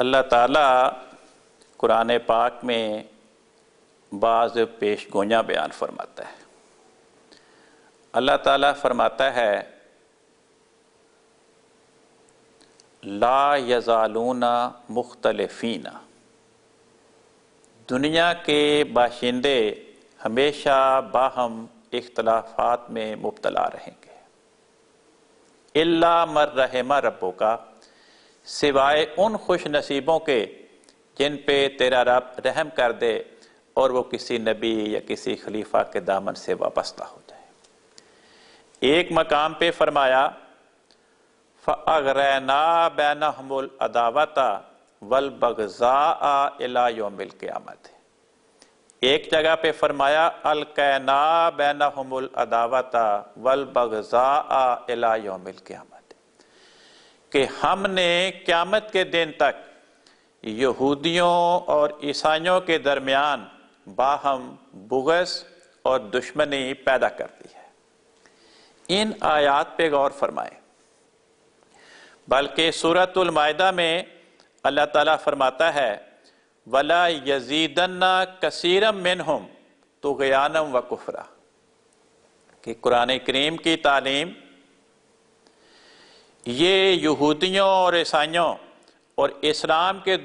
اللہ تعالیٰ قرآن پاک میں بعض پیش گوئیاں بیان فرماتا ہے۔ اللہ تعالیٰ فرماتا ہے لا یزالون مختلفین، دنیا کے باشندے ہمیشہ باہم اختلافات میں مبتلا رہیں گے، الا من رحم ربک، سوائے ان خوش نصیبوں کے جن پہ تیرا رب رحم کر دے اور وہ کسی نبی یا کسی خلیفہ کے دامن سے وابستہ ہو جائے۔ ایک مقام پہ فرمایا فَأَغْرَيْنَا بَيْنَهُمُ الْعَدَاوَةَ وَالْبَغْضَاءَ إِلَى يَوْمِ الْقِيَامَةِ، ایک جگہ پہ فرمایا أَلْقَيْنَا بَيْنَهُمُ الْعَدَاوَةَ وَالْبَغْضَاءَ إِلَى يَوْمِ الْقِيَامَةِ، کہ ہم نے قیامت کے دن تک یہودیوں اور عیسائیوں کے درمیان باہم بغض اور دشمنی پیدا کر دی ہے۔ ان آیات پہ غور فرمائیں۔ بلکہ سورۃ المائدہ میں اللہ تعالیٰ فرماتا ہے وَلَا يَزِيدَنَّ كَثِيرًا مِّنْهُمْ طُغْيَانًا وَكُفْرًا، کہ قرآن کریم کی تعلیم یہ یہودیوں اور عیسائیوں اور اسلام کے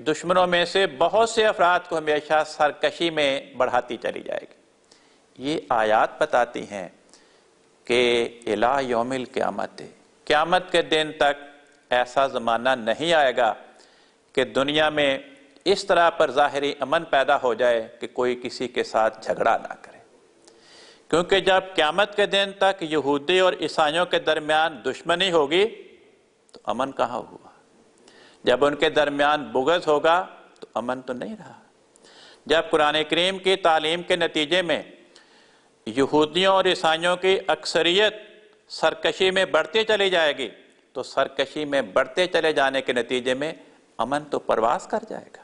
دشمنوں میں سے بہت سے افراد کو ہمیشہ سرکشی میں بڑھاتی چلی جائے گی۔ یہ آیات بتاتی ہیں کہ الی یوم القیامت، قیامت کے دن تک ایسا زمانہ نہیں آئے گا کہ دنیا میں اس طرح پر ظاہری امن پیدا ہو جائے کہ کوئی کسی کے ساتھ جھگڑا نہ کرے، کیونکہ جب قیامت کے دن تک یہودی اور عیسائیوں کے درمیان دشمنی ہوگی تو امن کہاں ہوا؟ جب ان کے درمیان بغض ہوگا تو امن تو نہیں رہا۔ جب قرآن کریم کی تعلیم کے نتیجے میں یہودیوں اور عیسائیوں کی اکثریت سرکشی میں بڑھتی چلی جائے گی تو سرکشی میں بڑھتے چلے جانے کے نتیجے میں امن تو پرواز کر جائے گا۔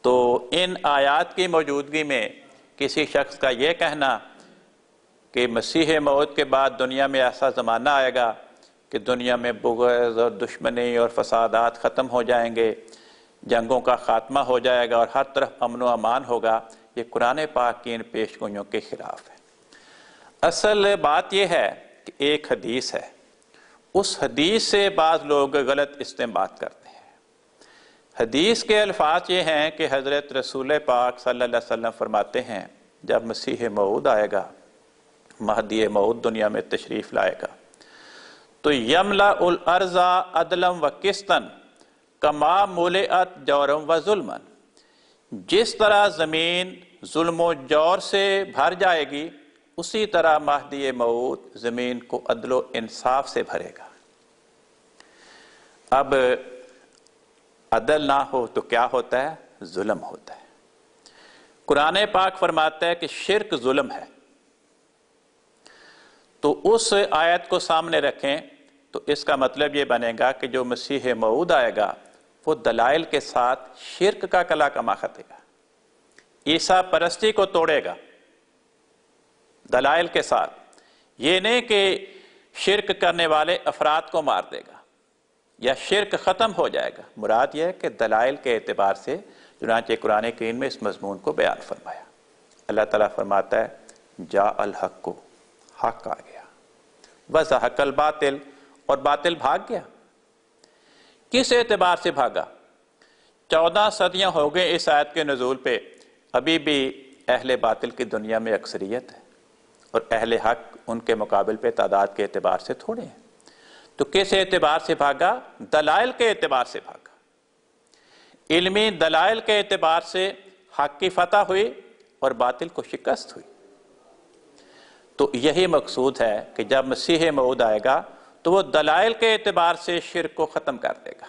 تو ان آیات کی موجودگی میں کسی شخص کا یہ کہنا کہ مسیح موعود کے بعد دنیا میں ایسا زمانہ آئے گا کہ دنیا میں بغض اور دشمنی اور فسادات ختم ہو جائیں گے، جنگوں کا خاتمہ ہو جائے گا اور ہر طرف امن و امان ہوگا، یہ قرآن پاک کی ان پیش گوئیوں کے خلاف ہے۔ اصل بات یہ ہے کہ ایک حدیث ہے، اس حدیث سے بعض لوگ غلط استنباط کرتے ہیں۔ حدیث کے الفاظ یہ ہیں کہ حضرت رسول پاک صلی اللہ علیہ وسلم فرماتے ہیں جب مسیح موعود آئے گا، مہدی موعود دنیا میں تشریف لائے گا تو یملا الارض عدلا و قسطا کما ملئت جورا و ظلما، جس طرح زمین ظلم و جور سے بھر جائے گی اسی طرح مہدی موعود زمین کو عدل و انصاف سے بھرے گا۔ اب عدل نہ ہو تو کیا ہوتا ہے؟ ظلم ہوتا ہے۔ قرآن پاک فرماتا ہے کہ شرک ظلم ہے، تو اس آیت کو سامنے رکھیں تو اس کا مطلب یہ بنے گا کہ جو مسیح موعود آئے گا وہ دلائل کے ساتھ شرک کا کلا کما خطے گا، عیسیٰ پرستی کو توڑے گا دلائل کے ساتھ۔ یہ نہیں کہ شرک کرنے والے افراد کو مار دے گا یا شرک ختم ہو جائے گا، مراد یہ ہے کہ دلائل کے اعتبار سے چنانچہ قرآن کریم میں اس مضمون کو بیان فرمایا۔ اللہ تعالیٰ فرماتا ہے جاء الحق، حق آ گیا، وزہق الباطل، اور باطل بھاگ گیا۔ کس اعتبار سے بھاگا؟ 14 صدیاں ہو گئے اس آیت کے نزول پہ، ابھی بھی اہل باطل کی دنیا میں اکثریت ہے اور اہل حق ان کے مقابل پہ تعداد کے اعتبار سے تھوڑے ہیں۔ تو کس اعتبار سے بھاگا؟ دلائل کے اعتبار سے بھاگا۔ علمی دلائل کے اعتبار سے حق کی فتح ہوئی اور باطل کو شکست ہوئی۔ تو یہی مقصود ہے کہ جب مسیح موعود آئے گا تو وہ دلائل کے اعتبار سے شرک کو ختم کر دے گا،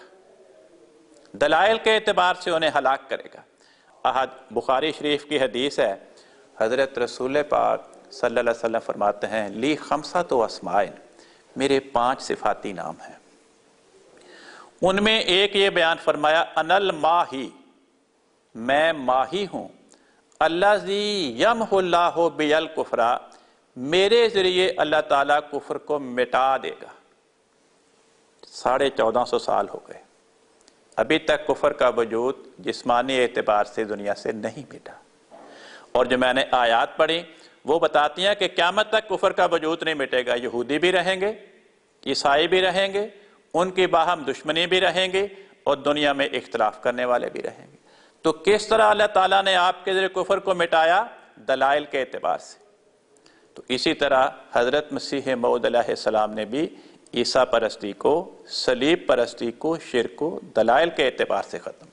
دلائل کے اعتبار سے انہیں ہلاک کرے گا۔ بخاری شریف کی حدیث ہے، حضرت رسول پاک صلی اللہ علیہ وسلم فرماتے ہیں لی خمسۃ اسماء، میرے 5 صفاتی نام ہیں۔ ان میں ایک یہ بیان فرمایا انا الماحی، میں ماہی ہوں، الذی یمحو اللہ بی الکفر، میرے ذریعے اللہ تعالیٰ کفر کو مٹا دے گا۔ 1450 سال ہو گئے، ابھی تک کفر کا وجود جسمانی اعتبار سے دنیا سے نہیں مٹا۔ اور جو میں نے آیات پڑھی وہ بتاتی ہیں کہ قیامت تک کفر کا وجود نہیں مٹے گا، یہودی بھی رہیں گے، عیسائی بھی رہیں گے، ان کی باہم دشمنی بھی رہیں گی، اور دنیا میں اختلاف کرنے والے بھی رہیں گے۔ تو کس طرح اللہ تعالیٰ نے آپ کے ذریعے کفر کو مٹایا؟ دلائل کے اعتبار سے۔ تو اسی طرح حضرت مسیح موعود علیہ السلام نے بھی عیسیٰ پرستی کو، صلیب پرستی کو، شرک کو دلائل کے اعتبار سے ختم